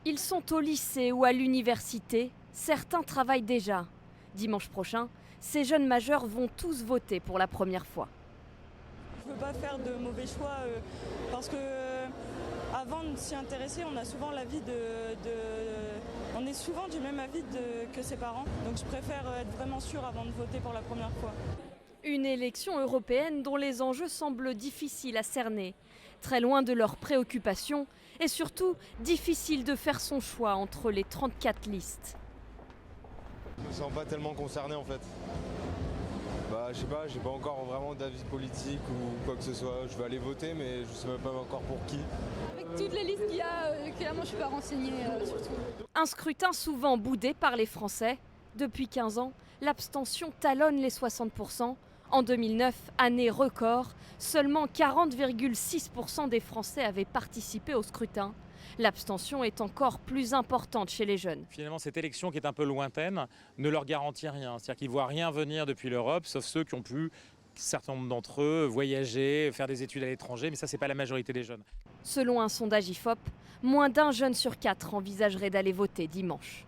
Ils sont au lycée ou à l'université, certains travaillent déjà. Dimanche prochain, ces jeunes majeurs vont tous voter pour la première fois. Je ne veux pas faire de mauvais choix parce que avant de s'y intéresser, on a souvent l'avis on est souvent du même avis que ses parents. Donc je préfère être vraiment sûre avant de voter pour la première fois. Une élection européenne dont les enjeux semblent difficiles à cerner, très loin de leurs préoccupations et surtout difficile de faire son choix entre les 34 listes. Je me sens pas tellement concerné en fait. Je sais pas, j'ai pas encore vraiment d'avis politique ou quoi que ce soit. Je vais aller voter mais je sais même pas encore pour qui. Avec toutes les listes qu'il y a, clairement je suis pas renseignée surtout. Un scrutin souvent boudé par les Français. Depuis 15 ans, l'abstention talonne les 60%. En 2009, année record, seulement 40,6% des Français avaient participé au scrutin. L'abstention est encore plus importante chez les jeunes. Finalement, cette élection qui est un peu lointaine ne leur garantit rien. C'est-à-dire qu'ils ne voient rien venir depuis l'Europe, sauf ceux qui ont pu, certains nombre d'entre eux, voyager, faire des études à l'étranger, mais ça, ce n'est pas la majorité des jeunes. Selon un sondage IFOP, moins d'un jeune sur 4 envisagerait d'aller voter dimanche.